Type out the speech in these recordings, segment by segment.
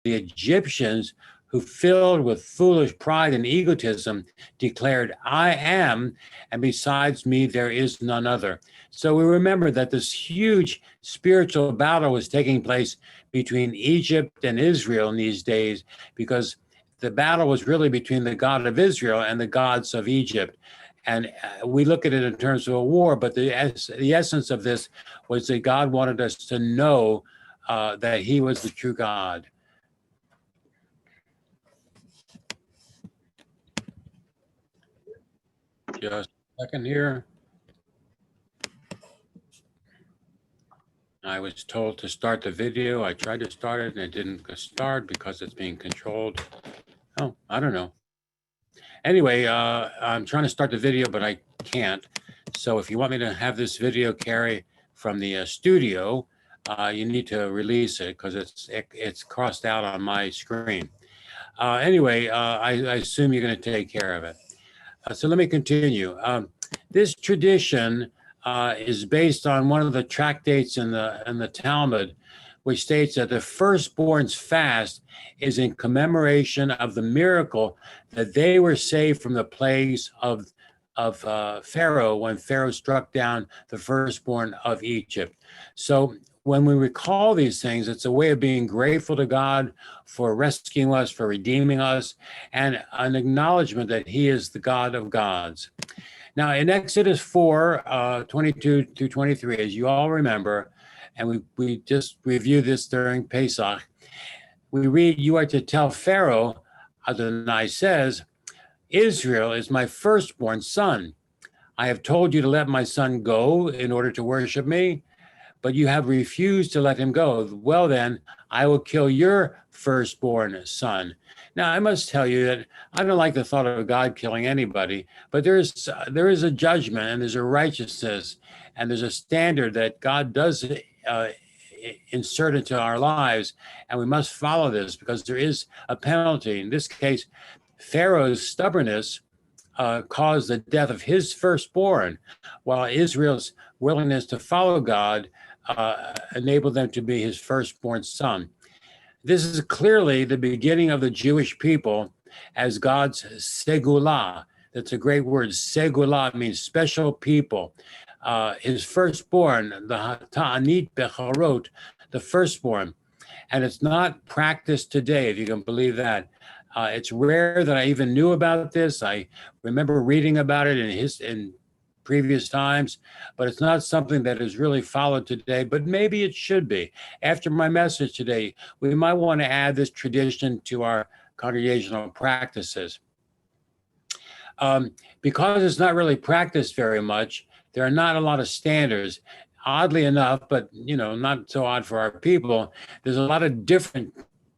the Egyptians, who, filled with foolish pride and egotism, declared, "I am, and besides me there is none other." So we remember that this huge spiritual battle was taking place between Egypt and Israel in these days, because the battle was really between the God of Israel and the gods of Egypt. And we look at it in terms of a war, but the essence of this was that God wanted us to know that he was the true God. Just a second here. I was told to start the video. I tried to start it and it didn't start because it's being controlled. Oh, I don't know. Anyway, I'm trying to start the video, but I can't. So if you want me to have this video carry from the studio, you need to release it because it's crossed out on my screen. Anyway, I assume you're going to take care of it. So let me continue. This tradition is based on one of the tractates in the Talmud, which states that the firstborn's fast is in commemoration of the miracle that they were saved from the plagues of Pharaoh when Pharaoh struck down the firstborn of Egypt. So when we recall these things, it's a way of being grateful to God for rescuing us, for redeeming us, and an acknowledgement that he is the God of gods. Now, in Exodus 4, 22 through 23, as you all remember, and we just reviewed this during Pesach, we read, "You are to tell Pharaoh," Adonai says, "Israel is my firstborn son. I have told you to let my son go in order to worship me, but you have refused to let him go. Well, then, I will kill your firstborn son." Now, I must tell you that I don't like the thought of God killing anybody, but there is a judgment and there's a righteousness and there's a standard that God does insert into our lives, and we must follow this because there is a penalty. In this case, Pharaoh's stubbornness caused the death of his firstborn, while Israel's willingness to follow God enabled them to be his firstborn son. This is clearly the beginning of the Jewish people as God's segulah. That's a great word. Segulah means special people. His firstborn, the Ta'anit Becharot, the firstborn. And it's not practiced today, if you can believe that. It's rare that I even knew about this. I remember reading about it in previous times, but it's not something that is really followed today, but maybe it should be. After my message today, we might want to add this tradition to our congregational practices. Because it's not really practiced very much, there are not a lot of standards. Oddly enough, but not so odd for our people, there's a lot of different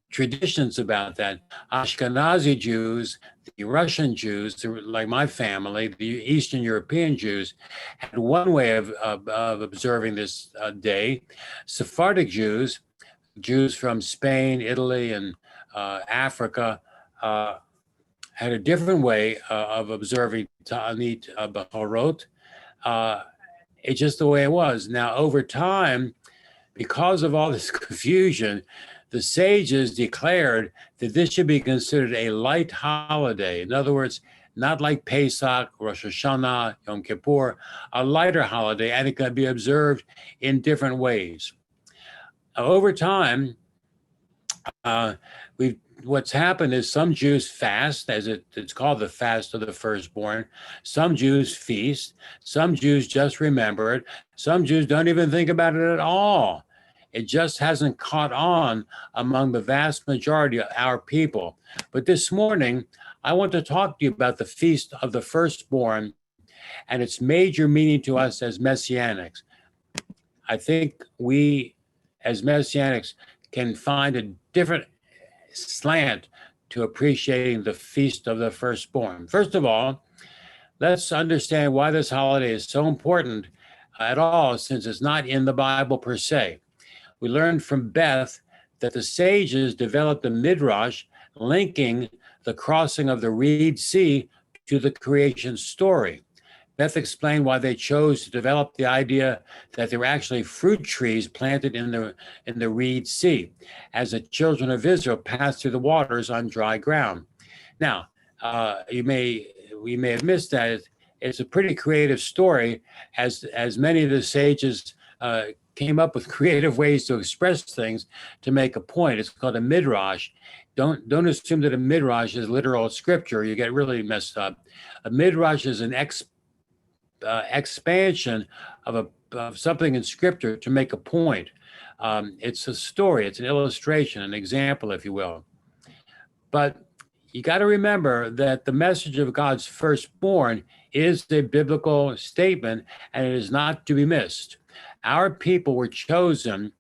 traditions about that. Ashkenazi Jews, the Russian Jews, like my family, the Eastern European Jews, had one way of observing this day. Sephardic Jews, Jews from Spain, Italy, and Africa, had a different way of observing Ta'anit B'chorot. It's just the way it was. Now, over time, because of all this confusion, the sages declared that this should be considered a light holiday. In other words, not like Pesach, Rosh Hashanah, Yom Kippur, a lighter holiday, and it could be observed in different ways. Over time, what's happened is some Jews fast, as it's called the fast of the firstborn. Some Jews feast. Some Jews just remember it. Some Jews don't even think about it at all. It just hasn't caught on among the vast majority of our people. But this morning, I want to talk to you about the Feast of the Firstborn and its major meaning to us as Messianics. I think we, as Messianics, can find a different slant to appreciating the Feast of the Firstborn. First of all, let's understand why this holiday is so important at all, since it's not in the Bible per se. We learned from Beth that the sages developed a midrash linking the crossing of the Red Sea to the creation story. Beth explained why they chose to develop the idea that there were actually fruit trees planted in the Reed Sea, as the children of Israel passed through the waters on dry ground. Now, we may have missed that. It's a pretty creative story, as many of the sages came up with creative ways to express things to make a point. It's called a midrash. Don't assume that a midrash is literal scripture. You get really messed up. A midrash is an expansion of something in scripture to make a point. It's a story. It's an illustration, an example, if you will. But you got to remember that the message of God's firstborn is a biblical statement, and it is not to be missed. Our people were chosen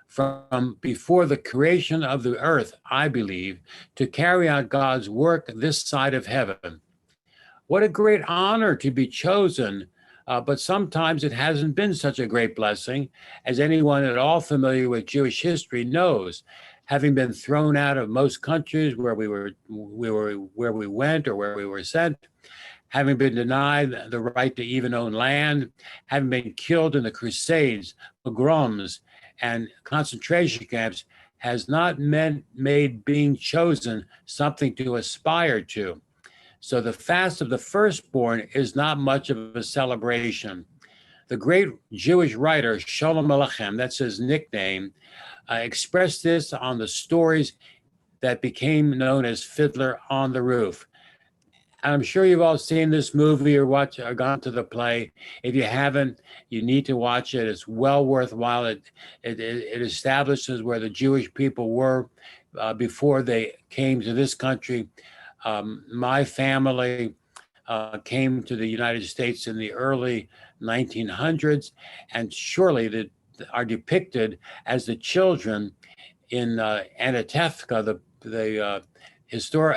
from before the creation of the earth, I believe, to carry out God's work this side of heaven. What a great honor to be chosen, but sometimes it hasn't been such a great blessing, as anyone at all familiar with Jewish history knows. Having been thrown out of most countries where we went or where we were sent, having been denied the right to even own land, having been killed in the Crusades, pogroms, and concentration camps, has not made being chosen something to aspire to. So the fast of the firstborn is not much of a celebration. The great Jewish writer Shalom Aleichem, that's his nickname, expressed this on the stories that became known as Fiddler on the Roof. I'm sure you've all seen this movie or gone to the play. If you haven't, you need to watch it. It's well worthwhile. It establishes where the Jewish people were before they came to this country. My family came to the United States in the early 1900s, and surely are depicted as the children in Anatevka,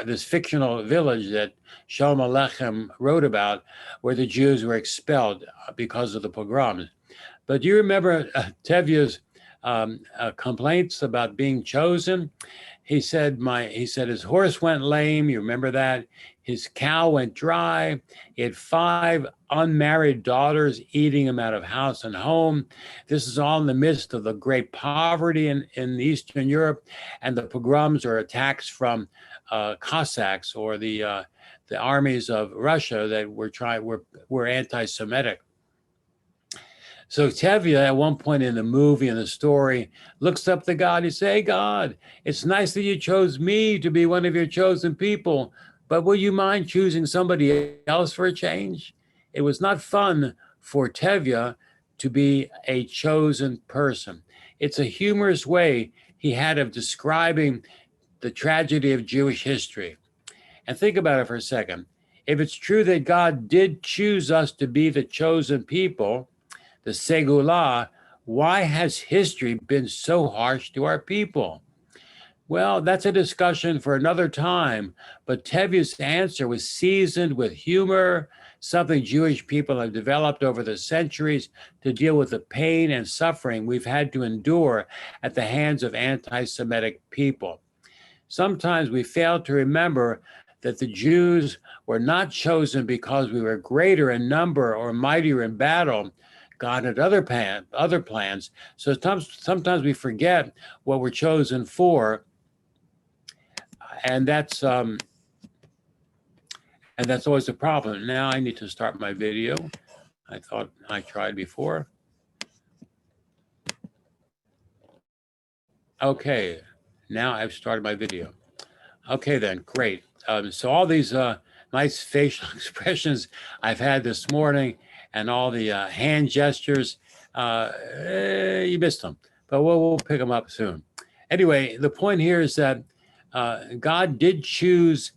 this fictional village that Shalom Aleichem wrote about, where the Jews were expelled because of the pogroms. But do you remember Tevye's complaints about being chosen? He said his horse went lame. You remember that? His cow went dry. He had 5 unmarried daughters eating him out of house and home. This is all in the midst of the great poverty in Eastern Europe, and the pogroms or attacks from Cossacks or the armies of Russia that were anti-Semitic. So Tevye, at one point in the movie, in the story, looks up to God. He says, "Hey, God, it's nice that you chose me to be one of your chosen people, but will you mind choosing somebody else for a change?" It was not fun for Tevye to be a chosen person. It's a humorous way he had of describing the tragedy of Jewish history. And think about it for a second. If it's true that God did choose us to be the chosen people, the Segula, why has history been so harsh to our people? Well, that's a discussion for another time, but Tevye's answer was seasoned with humor, something Jewish people have developed over the centuries to deal with the pain and suffering we've had to endure at the hands of anti-Semitic people. Sometimes we fail to remember that the Jews were not chosen because we were greater in number or mightier in battle. God had other plans. So sometimes we forget what we're chosen for, and that's always a problem. Now I need to start my video. I thought I tried before. Okay, now I've started my video. Okay, then, great. So all these nice facial expressions I've had this morning, and all the hand gestures, you missed them, but we'll pick them up soon. Anyway, the point here is that God did choose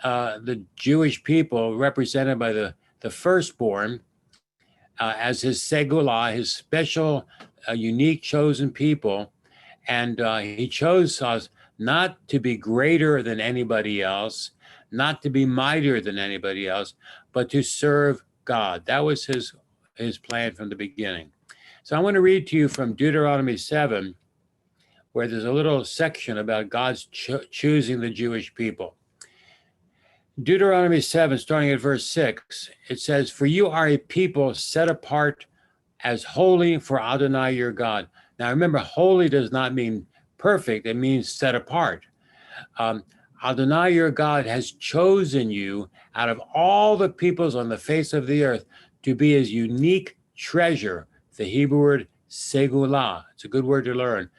the Jewish people represented by the firstborn as his segula, his special, unique chosen people. And he chose us not to be greater than anybody else, not to be mightier than anybody else, but to serve God. That was his plan from the beginning. So I want to read to you from Deuteronomy 7, where there's a little section about God's choosing the Jewish people. Deuteronomy 7, starting at verse 6, it says, "For you are a people set apart as holy for Adonai your God." Now remember, holy does not mean perfect, it means set apart. Um, Adonai your God has chosen you out of all the peoples on the face of the earth to be his unique treasure. The Hebrew word segulah. It's a good word to learn.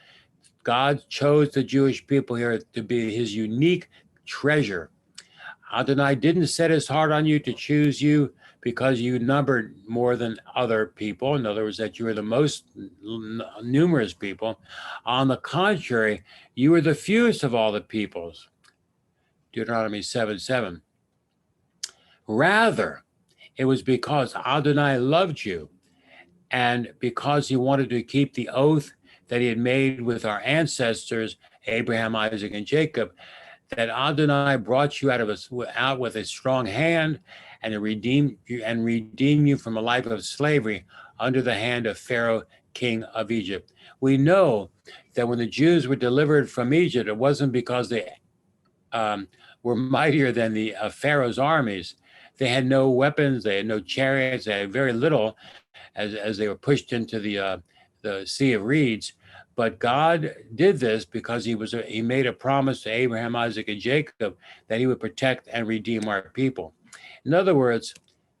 God chose the Jewish people here to be his unique treasure. Adonai didn't set his heart on you to choose you because you numbered more than other people. In other words, that you were the most numerous people. On the contrary, you were the fewest of all the peoples. Deuteronomy 7:7. Rather, it was because Adonai loved you and because he wanted to keep the oath that he had made with our ancestors, Abraham, Isaac, and Jacob, that Adonai brought you out with a strong hand and redeemed you from a life of slavery under the hand of Pharaoh, king of Egypt. We know that when the Jews were delivered from Egypt, it wasn't because they were mightier than the Pharaoh's armies. They had no weapons, they had no chariots, they had very little as they were pushed into the Sea of Reeds. But God did this because he made a promise to Abraham, Isaac, and Jacob that he would protect and redeem our people. In other words,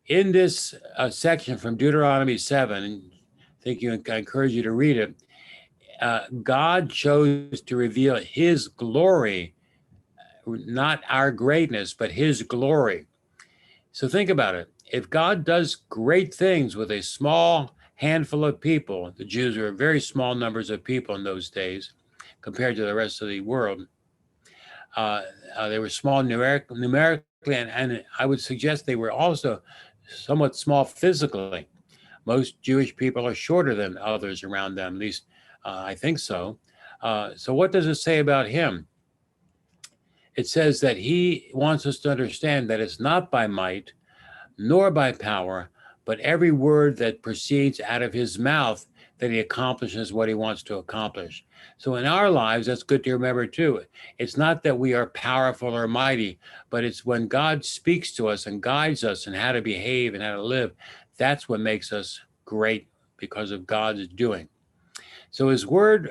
in this section from Deuteronomy 7, and I encourage you to read it, God chose to reveal his glory, not our greatness, but his glory. So think about it. If God does great things with a small handful of people, the Jews were very small numbers of people in those days compared to the rest of the world. They were small numerically, and I would suggest they were also somewhat small physically. Most Jewish people are shorter than others around them, at least I think so. So what does it say about him? It says that he wants us to understand that it's not by might, nor by power, but every word that proceeds out of his mouth that he accomplishes what he wants to accomplish. So in our lives, that's good to remember too. It's not that we are powerful or mighty, but it's when God speaks to us and guides us in how to behave and how to live, that's what makes us great because of God's doing. So his word,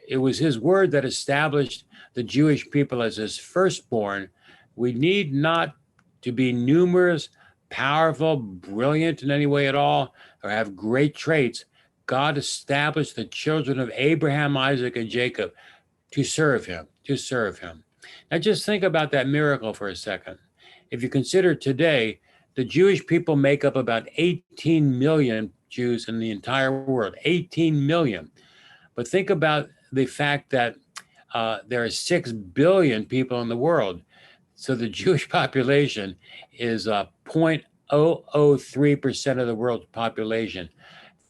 it was his word that established the Jewish people as his firstborn. We need not to be numerous, powerful, brilliant in any way at all, or have great traits. God established the children of Abraham, Isaac, and Jacob to serve him, to serve him. Now just think about that miracle for a second. If you consider today, the Jewish people make up about 18 million Jews in the entire world, 18 million. But think about the fact that there are 6 billion people in the world. So the Jewish population is 0.003% of the world's population.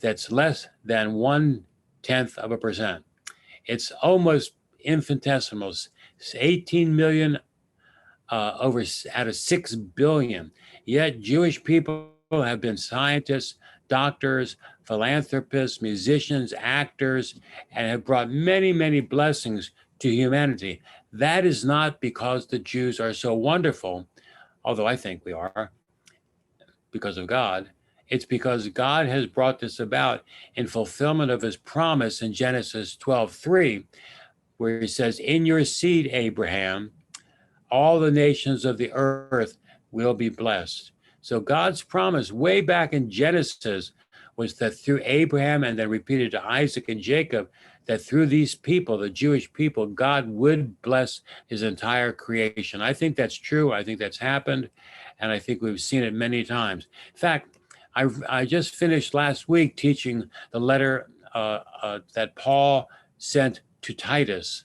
That's less than 0.1%. It's almost infinitesimal. It's 18 million over out of 6 billion. Yet Jewish people have been scientists, doctors, philanthropists, musicians, actors, and have brought many, many blessings to humanity. That is not because the Jews are so wonderful, although I think we are, because of God. It's because God has brought this about in fulfillment of his promise in Genesis 12:3, where he says, "In your seed, Abraham, all the nations of the earth will be blessed." So God's promise way back in Genesis was that through Abraham and then repeated to Isaac and Jacob, that through these people, the Jewish people, God would bless his entire creation. I think that's true. I think that's happened. And I think we've seen it many times. In fact, I just finished last week teaching the letter that Paul sent to Titus.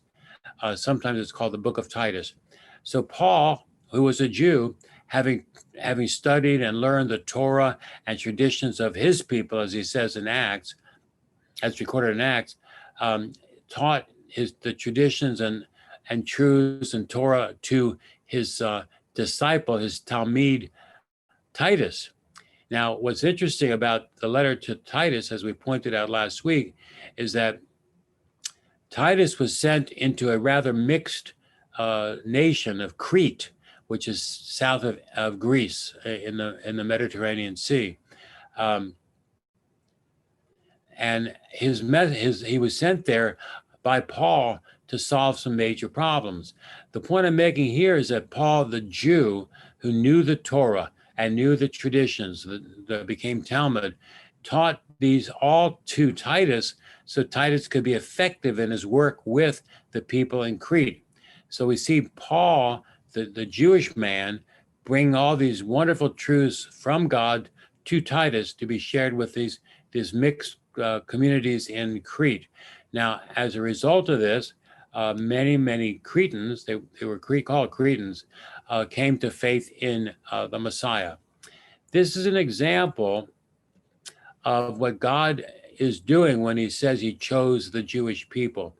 Sometimes it's called the book of Titus. So Paul, who was a Jew, having studied and learned the Torah and traditions of his people, as he says in Acts, as recorded in Acts, taught the traditions and truths and Torah to his disciple, his Talmid, Titus. Now, what's interesting about the letter to Titus, as we pointed out last week, is that Titus was sent into a rather mixed nation of Crete, which is south of Greece in the Mediterranean Sea. And he was sent there by Paul to solve some major problems. The point I'm making here is that Paul, the Jew who knew the Torah and knew the traditions that became Talmud, taught these all to Titus so Titus could be effective in his work with the people in Crete. So we see Paul, the Jewish man, bring all these wonderful truths from God to Titus to be shared with these mixed communities in Crete. Now, as a result of this, many Cretans, they were called Cretans, came to faith in the Messiah. This is an example of what God is doing when he says he chose the Jewish people.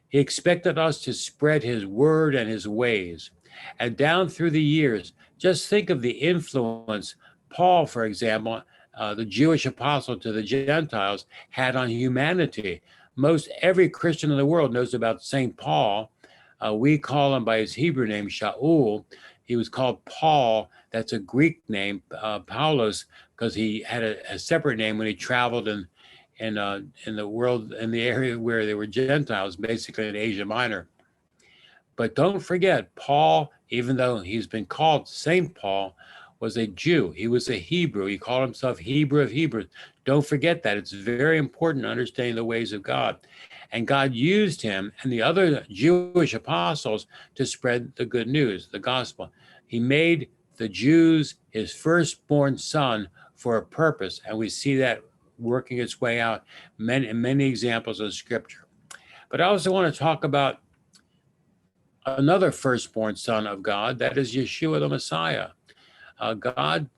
He expected us to spread his word and his ways. And down through the years, just think of the influence Paul, for example, the Jewish apostle to the Gentiles, had on humanity. Most every Christian in the world knows about St. Paul. We call him by his Hebrew name, Shaul. He was called Paul. That's a Greek name, Paulus, because he had a separate name when he traveled in the world, in the area where there were Gentiles, basically in Asia Minor. But don't forget, Paul, even though he's been called St. Paul, was a Jew. He was a Hebrew. He called himself Hebrew of Hebrews. Don't forget that. It's very important understanding the ways of God. And God used him and the other Jewish apostles to spread the good news, the gospel. He made the Jews his firstborn son for a purpose. And we see that working its way out in many examples of Scripture. But I also want to talk about another firstborn son of God, that is Yeshua the Messiah. God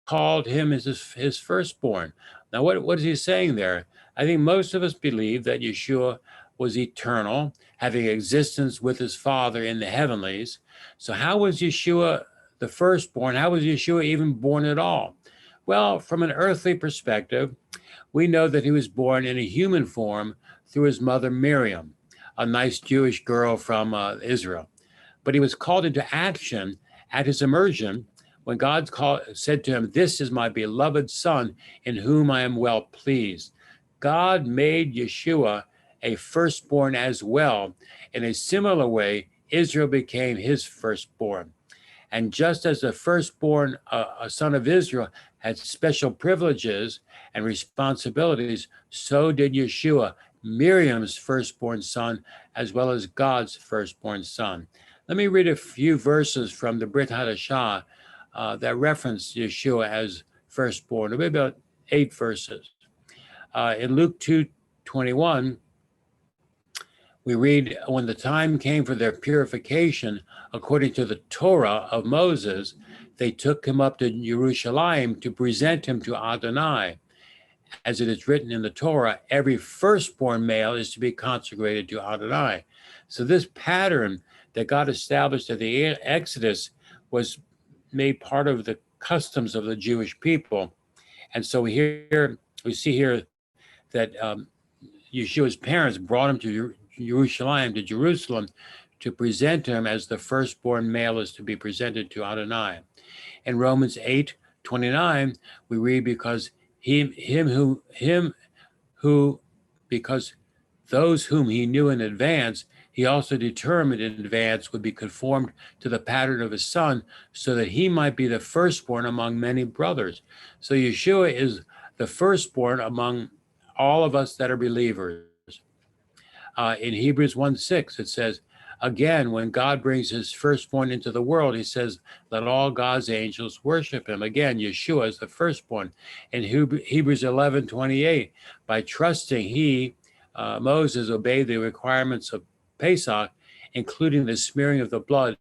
called him his firstborn. Now, what is he saying there? I think most of us believe that Yeshua was eternal, having existence with his Father in the heavenlies. So how was Yeshua the firstborn? How was Yeshua even born at all? Well, from an earthly perspective, we know that he was born in a human form through his mother Miriam, a nice Jewish girl from Israel. But he was called into action at his immersion when God said to him, "This is my beloved son in whom I am well pleased." God made Yeshua a firstborn as well. In a similar way, Israel became his firstborn. And just as the firstborn, a son of Israel, had special privileges and responsibilities, so did Yeshua, Miriam's firstborn son, as well as God's firstborn son. Let me read a few verses from the Brit Hadashah that reference Yeshua as firstborn, maybe about 8 verses. In Luke 2:21, we read, when the time came for their purification, according to the Torah of Moses, they took him up to Jerusalem to present him to Adonai. As it is written in the Torah, every firstborn male is to be consecrated to Adonai. So this pattern that God established at the Exodus was made part of the customs of the Jewish people. And so we see here that Yeshua's parents brought him to Jerusalem, to present him as the firstborn male is to be presented to Adonai. In Romans 8:29, we read, because those whom he knew in advance, he also determined in advance would be conformed to the pattern of his son, so that he might be the firstborn among many brothers. So Yeshua is the firstborn among all of us that are believers. In Hebrews 1:6, it says, again, when God brings his firstborn into the world, he says, let all God's angels worship him. Again, Yeshua is the firstborn. In Hebrews 11:28, by trusting Moses obeyed the requirements of Pesach, including the smearing of the blood,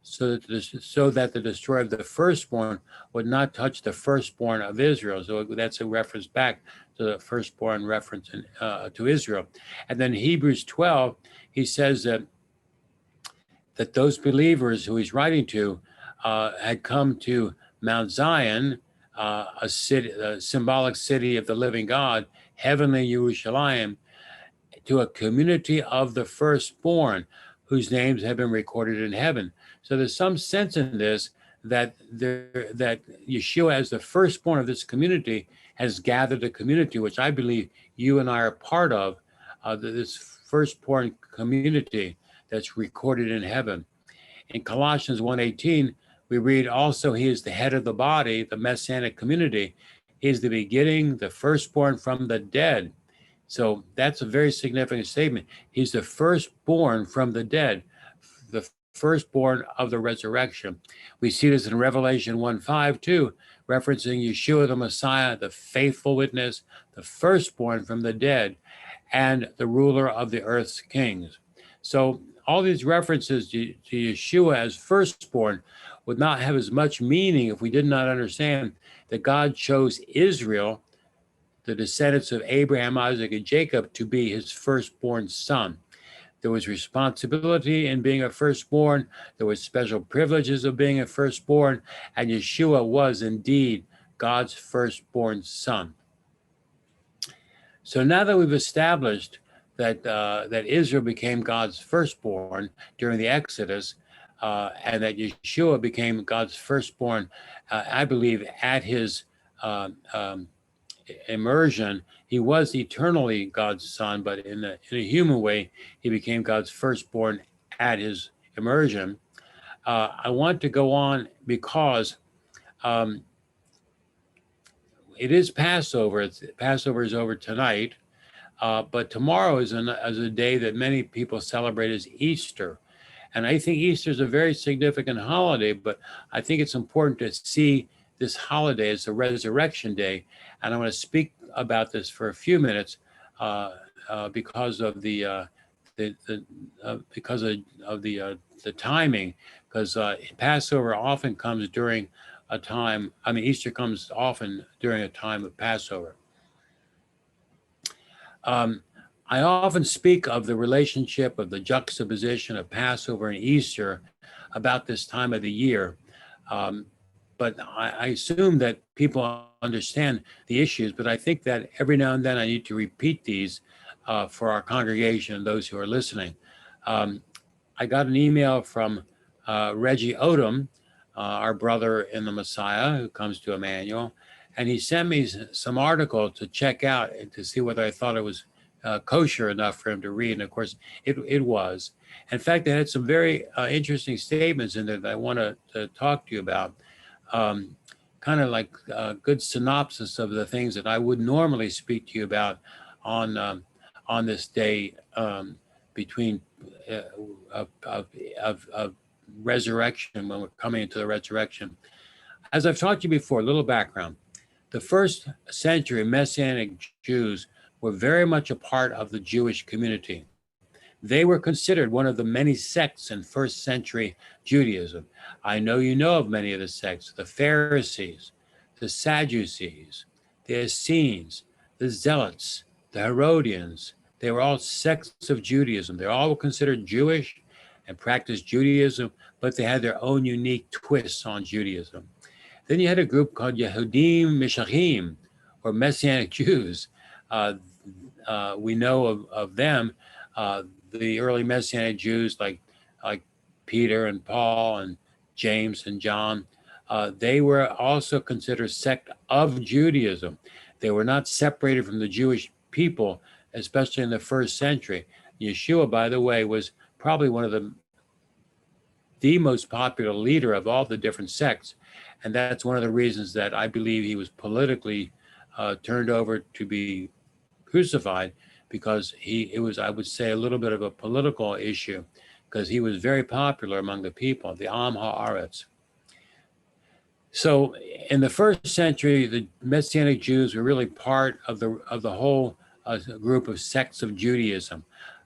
so that the destroyer of the firstborn would not touch the firstborn of Israel. So that's a reference back to the firstborn reference to Israel. And then Hebrews 12, he says that those believers who he's writing to had come to Mount Zion, a symbolic city of the living God, heavenly Jerusalem, to a community of the firstborn, whose names have been recorded in heaven. So there's some sense in this that that Yeshua, as the firstborn of this community, has gathered a community, which I believe you and I are part of, this firstborn community that's recorded in heaven. In Colossians 1:18, we read also, he is the head of the body, the Messianic community. He is the beginning, the firstborn from the dead. So that's a very significant statement. He's the firstborn from the dead, the firstborn of the resurrection. We see this in Revelation 1:5 too, referencing Yeshua the Messiah, the faithful witness, the firstborn from the dead, and the ruler of the earth's kings. So all these references to Yeshua as firstborn would not have as much meaning if we did not understand that God chose Israel, the descendants of Abraham, Isaac, and Jacob, to be his firstborn son. There was responsibility in being a firstborn. There was special privileges of being a firstborn, and Yeshua was indeed God's firstborn son. So now that we've established that Israel became God's firstborn during the Exodus, and that Yeshua became God's firstborn, I believe, at his immersion, he was eternally God's son, but in a human way, he became God's firstborn at his immersion. I want to go on because it is Passover. Passover is over tonight, but tomorrow is a day that many people celebrate as Easter. And I think Easter is a very significant holiday, but I think it's important to see this holiday as a resurrection day. And I want to speak about this for a few minutes because of the timing, because Passover often comes during a time. I mean, Easter comes often during a time of Passover. I often speak of the relationship of the juxtaposition of Passover and Easter about this time of the year. But I assume that people understand the issues, but I think that every now and then I need to repeat these for our congregation and those who are listening. I got an email from Reggie Odom, our brother in the Messiah who comes to Emmanuel, and he sent me some article to check out and to see whether I thought it was kosher enough for him to read. And of course, it was. In fact, it had some very interesting statements in there that I want to talk to you about. Kind of like a good synopsis of the things that I would normally speak to you about on this day between of resurrection, when we're coming into the resurrection. As I've talked to you before, a little background. The first century Messianic Jews were very much a part of the Jewish community. They were considered one of the many sects in first century Judaism. I know you know of many of the sects: the Pharisees, the Sadducees, the Essenes, the Zealots, the Herodians. They were all sects of Judaism. They all were considered Jewish and practiced Judaism, but they had their own unique twists on Judaism. Then you had a group called Yehudim Mishachim, or Messianic Jews. We know of them, the early Messianic Jews like Peter and Paul and James and John. They were also considered a sect of Judaism. They were not separated from the Jewish people, especially in the first century. Yeshua, by the way, was probably one of the most popular leader of all the different sects. And that's one of the reasons that I believe he was politically turned over to be crucified, because it was, I would say, a little bit of a political issue, because he was very popular among the people, the Am Haaretz. So in the first century, the Messianic Jews were really part of the whole group of sects of Judaism.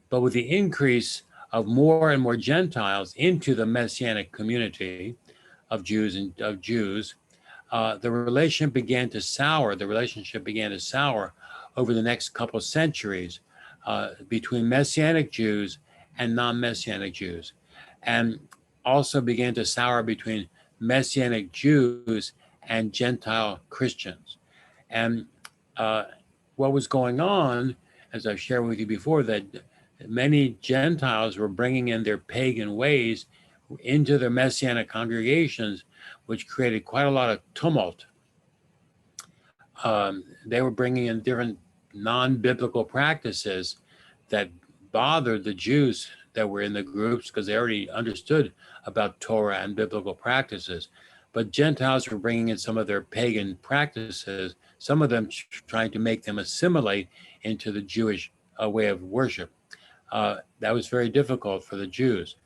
But with the increase of more and more Gentiles into the Messianic community of Jews, the relationship began to sour. The relationship began to sour over the next couple of centuries between Messianic Jews and non-Messianic Jews, and also began to sour between Messianic Jews and Gentile Christians. And what was going on, as I've shared with you before, that many Gentiles were bringing in their pagan ways into their Messianic congregations, which created quite a lot of tumult. They were bringing in different non-biblical practices that bothered the Jews that were in the groups because they already understood about Torah and biblical practices. But Gentiles were bringing in some of their pagan practices, some of them trying to make them assimilate into the Jewish way of worship. That was very difficult for the Jews.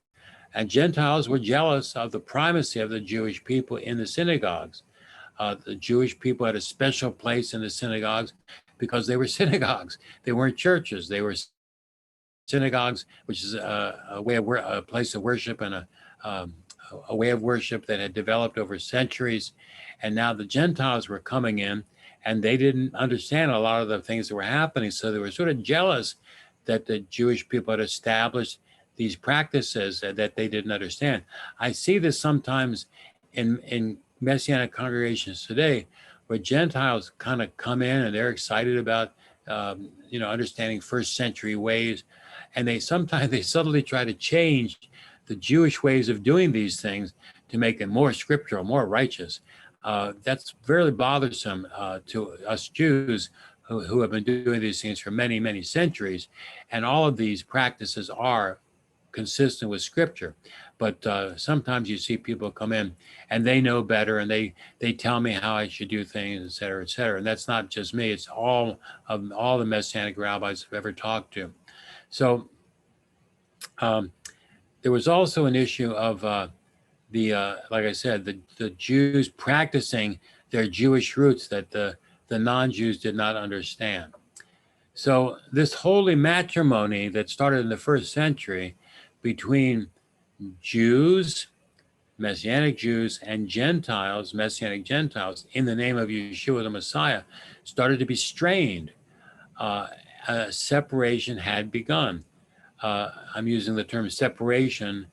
And Gentiles were jealous of the primacy of the Jewish people in the synagogues. The Jewish people had a special place in the synagogues because they were synagogues. They weren't churches. They were synagogues, which is a place of worship and a way of worship that had developed over centuries. And now the Gentiles were coming in, and they didn't understand a lot of the things that were happening. So they were sort of jealous that the Jewish people had established these practices that they didn't understand. I see this sometimes in Messianic congregations today, where Gentiles kind of come in and they're excited about understanding first century ways, and they subtly try to change the Jewish ways of doing these things to make them more scriptural, more righteous. That's very bothersome to us Jews who have been doing these things for many, many centuries, and all of these practices are consistent with scripture. But sometimes you see people come in and they know better, and they tell me how I should do things, et cetera, et cetera. And that's not just me, it's all the Messianic rabbis I've ever talked to. So there was also an issue of like I said, the Jews practicing their Jewish roots that the non-Jews did not understand. So this holy matrimony that started in the first century between Jews, Messianic Jews, and Gentiles, Messianic Gentiles, in the name of Yeshua the Messiah, started to be strained. A separation had begun. I'm using the term separation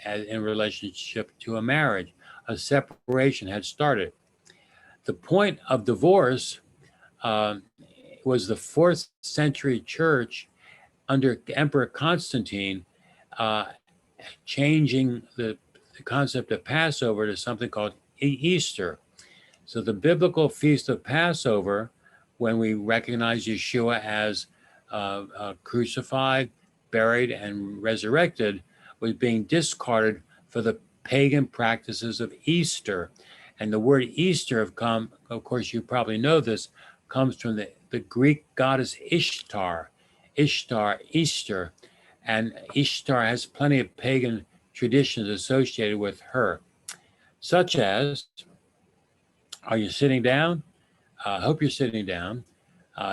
in relationship to a marriage. A separation had started. The point of divorce was the 4th century church under Emperor Constantine changing the concept of Passover to something called Easter. So the biblical feast of Passover, when we recognize Yeshua as crucified, buried, and resurrected, was being discarded for the pagan practices of Easter. And the word Easter of course, you probably know this, comes from the Greek goddess Ishtar. Ishtar, Easter. And Ishtar has plenty of pagan traditions associated with her, such as, are you sitting down? I hope you're sitting down.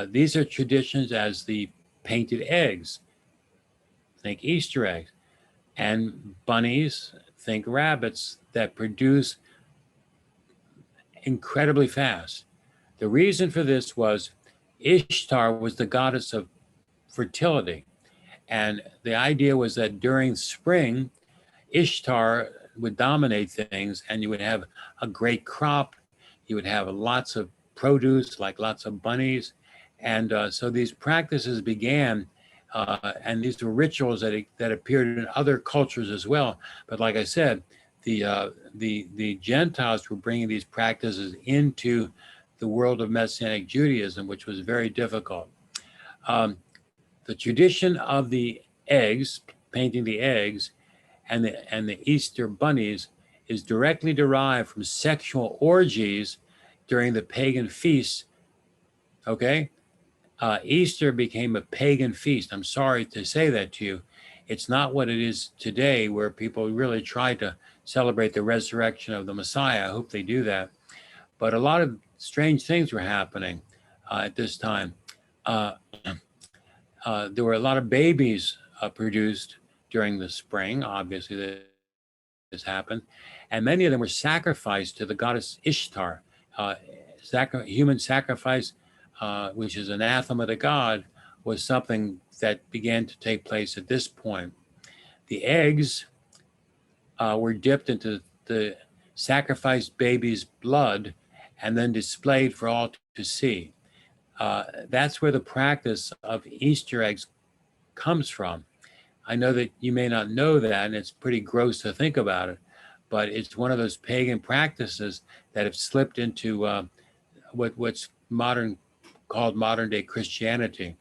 These are traditions as the painted eggs. Think Easter eggs. And bunnies, think rabbits, that produce incredibly fast. The reason for this was Ishtar was the goddess of fertility. And the idea was that during spring, Ishtar would dominate things, and you would have a great crop. You would have lots of produce, like lots of bunnies. And so these practices began, and these were rituals that appeared in other cultures as well. But like I said, the Gentiles were bringing these practices into the world of Messianic Judaism, which was very difficult. The tradition of the eggs, painting the eggs, and the Easter bunnies is directly derived from sexual orgies during the pagan feasts. Okay? Easter became a pagan feast. I'm sorry to say that to you. It's not what it is today, where people really try to celebrate the resurrection of the Messiah. I hope they do that. But a lot of strange things were happening at this time. There were a lot of babies produced during the spring. Obviously, this happened. And many of them were sacrificed to the goddess Ishtar. Human sacrifice, which is anathema to God, was something that began to take place at this point. The eggs were dipped into the sacrificed baby's blood and then displayed for all to see. That's where the practice of Easter eggs comes from. I know that you may not know that, and it's pretty gross to think about it, but it's one of those pagan practices that have slipped into what's called modern day Christianity.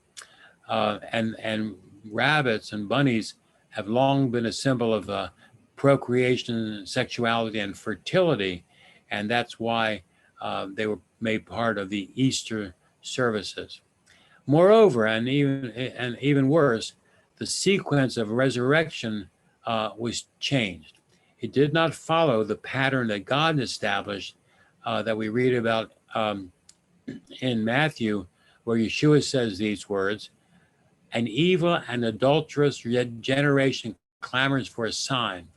And rabbits and bunnies have long been a symbol of procreation, sexuality, and fertility, and that's why they were made part of the Easter services. Moreover, and even worse, the sequence of resurrection was changed. It did not follow the pattern that God established that we read about in Matthew, where Yeshua says these words: "An evil and adulterous generation clamors for a sign,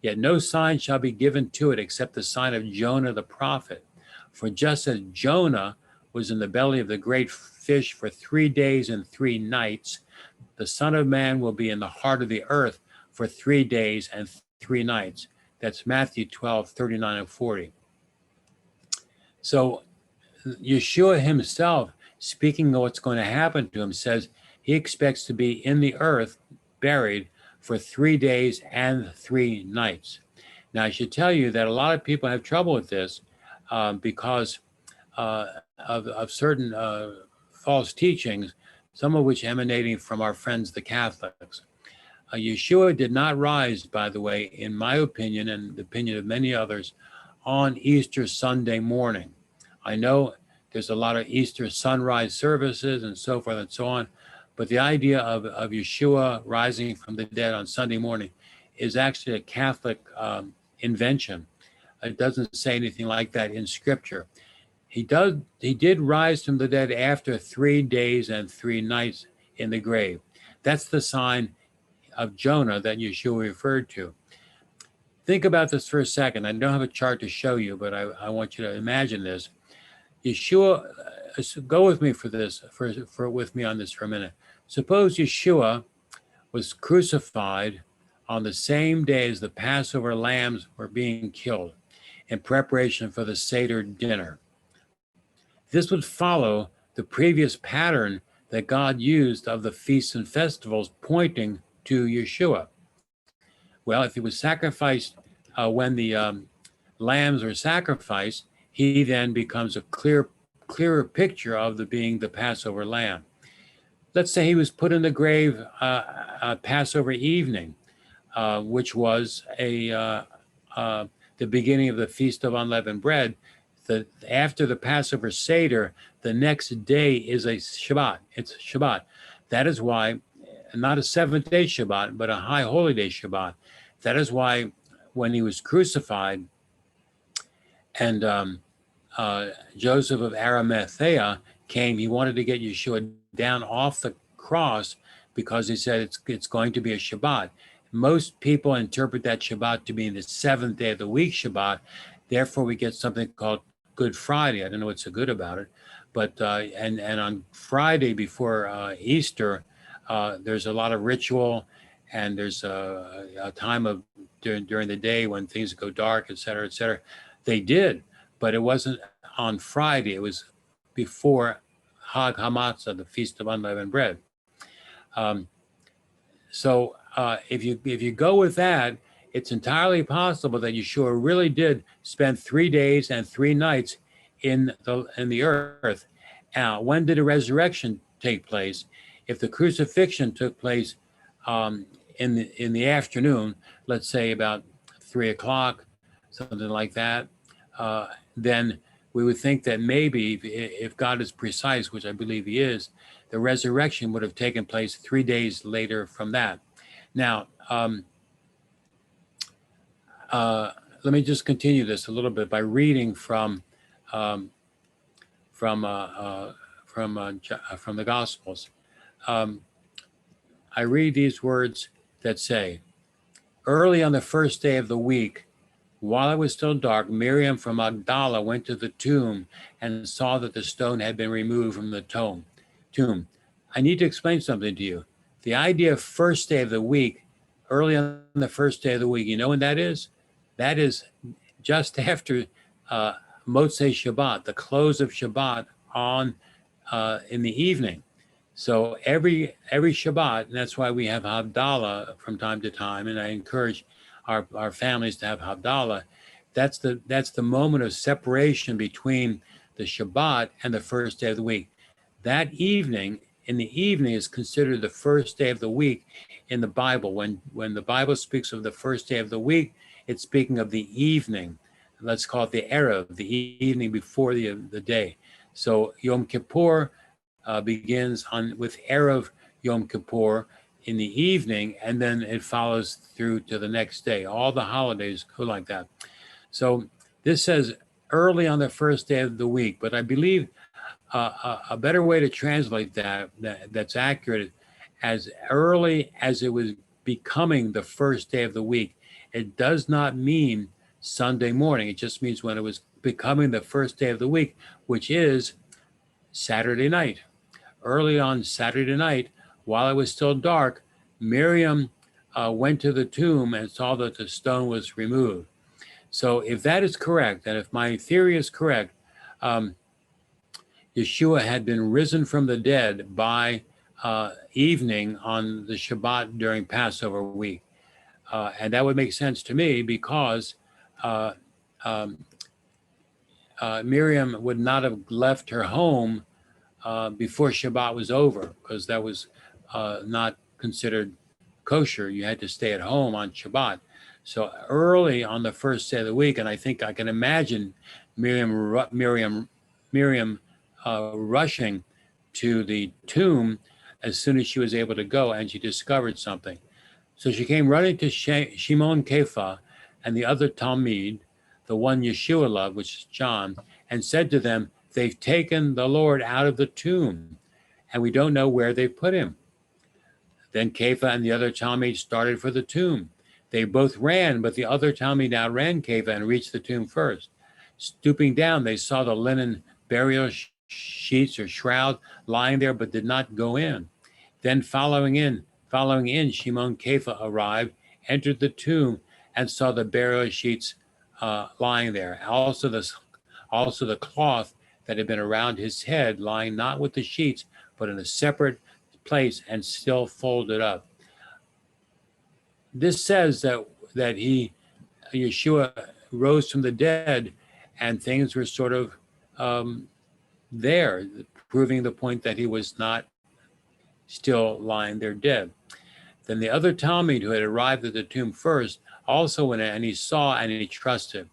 yet no sign shall be given to it except the sign of Jonah the prophet. For just as Jonah was in the belly of the great fish for 3 days and 3 nights, the Son of Man will be in the heart of the earth for 3 days and 3 nights." That's Matthew 12, 39 and 40. So Yeshua himself, speaking of what's going to happen to him, says he expects to be in the earth, buried for 3 days and 3 nights. Now, I should tell you that a lot of people have trouble with this because of certain false teachings, some of which emanating from our friends, the Catholics. Yeshua did not rise, by the way, in my opinion and the opinion of many others, on Easter Sunday morning. I know there's a lot of Easter sunrise services and so forth and so on, but the idea of Yeshua rising from the dead on Sunday morning is actually a Catholic invention. It doesn't say anything like that in Scripture. He did rise from the dead after 3 days and 3 nights in the grave. That's the sign of Jonah that Yeshua referred to. Think about this for a second. I don't have a chart to show you, but I want you to imagine this. Yeshua, go with me for this, with me on this for a minute. Suppose Yeshua was crucified on the same day as the Passover lambs were being killed in preparation for the Seder dinner. This would follow the previous pattern that God used of the feasts and festivals pointing to Yeshua. Well, if he was sacrificed when the lambs are sacrificed, he then becomes a clearer picture of being the Passover lamb. Let's say he was put in the grave Passover evening, which was the beginning of the Feast of Unleavened Bread. After the Passover Seder, the next day is a Shabbat. It's Shabbat. That is why, not a 7th-day Shabbat, but a high holy day Shabbat. That is why when he was crucified and Joseph of Arimathea came, he wanted to get Yeshua down off the cross because he said it's going to be a Shabbat. Most people interpret that Shabbat to be the 7th day of the week Shabbat. Therefore, we get something called Good Friday. I don't know what's so good about it, but and on Friday before Easter, there's a lot of ritual, and there's a time of during the day when things go dark, et cetera, et cetera. They did, but it wasn't on Friday. It was before Hag Hamatzah, the Feast of Unleavened Bread. So if you go with that, it's entirely possible that Yeshua really did spend 3 days and 3 nights in the earth. Now, when did the resurrection take place? If the crucifixion took place in the afternoon, let's say about 3 o'clock, something like that, then we would think that maybe if God is precise, which I believe he is, the resurrection would have taken place 3 days later from that. Now, let me just continue this a little bit by reading from the Gospels. I read these words that say, "Early on the first day of the week, while it was still dark, Miriam from Magdala went to the tomb and saw that the stone had been removed from the tomb. I need to explain something to you. The idea of first day of the week, early on the first day of the week, you know when that is? That is just after Motzei Shabbat, the close of Shabbat in the evening. So every Shabbat, and that's why we have Havdalah from time to time, and I encourage our families to have Havdalah. That's the moment of separation between the Shabbat and the first day of the week. That evening, in the evening, is considered the first day of the week in the Bible. When the Bible speaks of the first day of the week, it's speaking of the evening. Let's call it the Erev, the evening before the day. So Yom Kippur begins with Erev Yom Kippur in the evening, and then it follows through to the next day. All the holidays go like that. So this says early on the first day of the week, but I believe a better way to translate that's accurate as early as it was becoming the first day of the week. It does not mean Sunday morning. It just means when it was becoming the first day of the week, which is Saturday night. Early on Saturday night, while it was still dark, Miriam went to the tomb and saw that the stone was removed. So if that is correct, and if my theory is correct, Yeshua had been risen from the dead by evening on the Shabbat during Passover week. And that would make sense to me because uh, um, Miriam would not have left her home before Shabbat was over, because that was not considered kosher. You had to stay at home on Shabbat. So early on the first day of the week, and I think I can imagine Miriam rushing to the tomb as soon as she was able to go, and she discovered something. So she came running to Shimon Kepha and the other Talmud, the one Yeshua loved, which is John, and said to them, "They've taken the Lord out of the tomb, and we don't know where they put him." Then Kepha and the other Talmud started for the tomb. They both ran, but the other Talmud outran Kepha and reached the tomb first. Stooping down, they saw the linen burial sheets or shroud lying there, but did not go in. Then following in, Shimon Kepha arrived, entered the tomb, and saw the burial sheets lying there. Also the cloth that had been around his head lying not with the sheets, but in a separate place and still folded up. This says that Yeshua rose from the dead, and things were sort of there, proving the point that he was not still lying there dead. Then the other Talmud who had arrived at the tomb first also went in, and he saw and he trusted.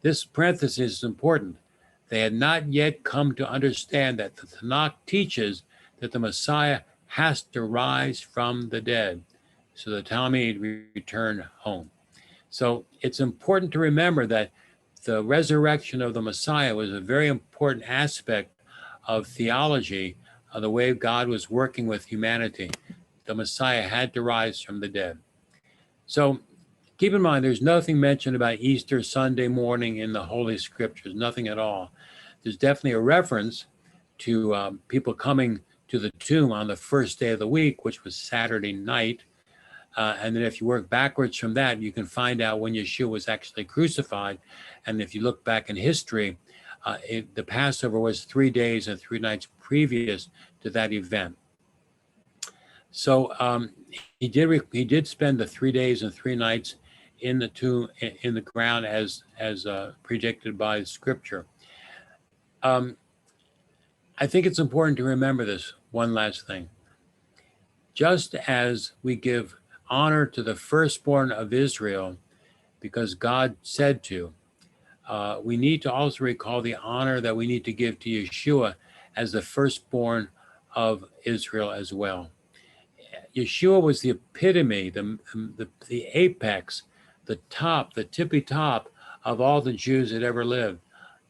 This parenthesis is important. They had not yet come to understand that the Tanakh teaches that the Messiah has to rise from the dead. So the Talmud returned home. So it's important to remember that the resurrection of the Messiah was a very important aspect of theology, of the way God was working with humanity. The Messiah had to rise from the dead. So keep in mind, there's nothing mentioned about Easter Sunday morning in the Holy Scriptures, nothing at all. There's definitely a reference to people coming to the tomb on the first day of the week, which was Saturday night. And then if you work backwards from that, you can find out when Yeshua was actually crucified. And if you look back in history, the Passover was 3 days and 3 nights previous to that event. So he did spend the 3 days and 3 nights in the tomb, in the ground, as predicted by Scripture. I think it's important to remember this one last thing. Just as we give honor to the firstborn of Israel, because God said to, we need to also recall the honor that we need to give to Yeshua as the firstborn of Israel as well. Yeshua was the epitome, the apex, the top, the tippy top of all the Jews that ever lived.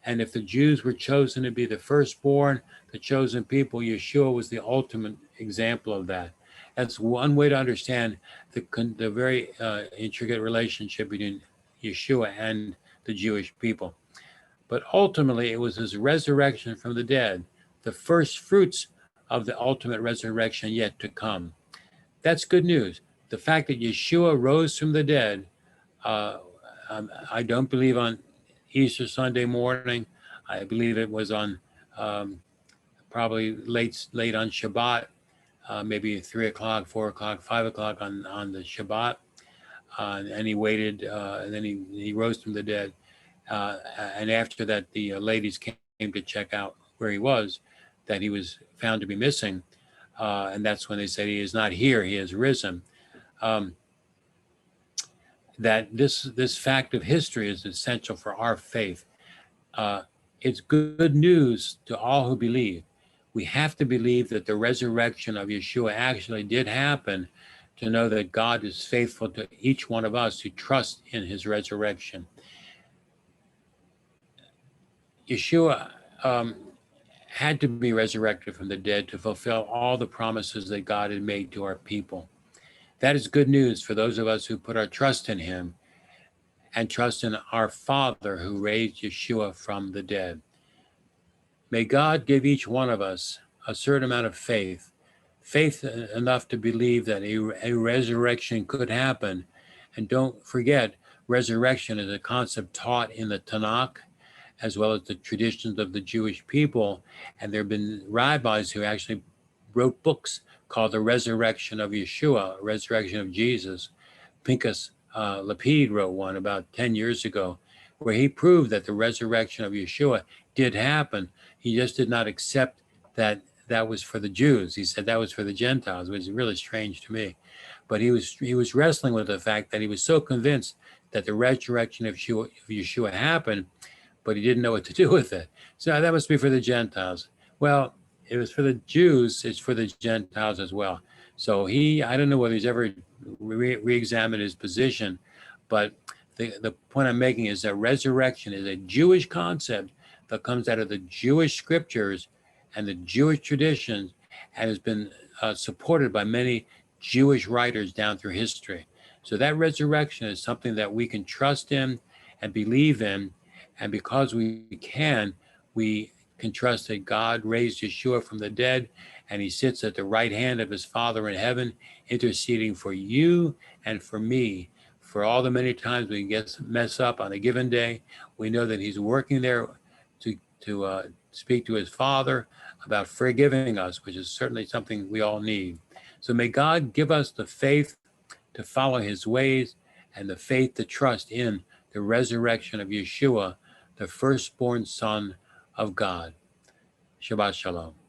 And if the Jews were chosen to be the firstborn, the chosen people, Yeshua was the ultimate example of that. That's one way to understand the very intricate relationship between Yeshua and the Jewish people. But ultimately, it was his resurrection from the dead, the first fruits of the ultimate resurrection yet to come. That's good news. The fact that Yeshua rose from the dead, I don't believe on Easter Sunday morning. I believe it was on probably late on Shabbat, maybe 3 o'clock, 4 o'clock, 5 o'clock on the Shabbat. And he waited, and then he rose from the dead. And after that, the ladies came to check out where he was, that he was found to be missing. And that's when they said, he is not here, he has risen. Um, that this fact of history is essential for our faith. It's good news to all who believe. We have to believe that the resurrection of Yeshua actually did happen, to know that God is faithful to each one of us who trust in his resurrection. Yeshua had to be resurrected from the dead to fulfill all the promises that God had made to our people. That is good news for those of us who put our trust in him and trust in our Father who raised Yeshua from the dead. May God give each one of us a certain amount of faith enough to believe that a resurrection could happen. And don't forget, resurrection is a concept taught in the Tanakh, as well as the traditions of the Jewish people. And there have been rabbis who actually wrote books called The Resurrection of Yeshua, Resurrection of Jesus. Pinchas Lapid wrote one about 10 years ago, where he proved that the resurrection of Yeshua did happen. He just did not accept that that was for the Jews. He said that was for the Gentiles, which is really strange to me. But he was wrestling with the fact that he was so convinced that the resurrection of Yeshua happened, but he didn't know what to do with it. So that must be for the Gentiles. Well, it was for the Jews, it's for the Gentiles as well. So I don't know whether he's ever re-examined his position, but the point I'm making is that resurrection is a Jewish concept that comes out of the Jewish scriptures and the Jewish traditions, and has been supported by many Jewish writers down through history. So that resurrection is something that we can trust in and believe in, and because we can trust that God raised Yeshua from the dead, and he sits at the right hand of his Father in heaven, interceding for you and for me. For all the many times we mess up on a given day, we know that he's working there to speak to his Father about forgiving us, which is certainly something we all need. So may God give us the faith to follow his ways and the faith to trust in the resurrection of Yeshua, the firstborn Son of God. Shabbat Shalom.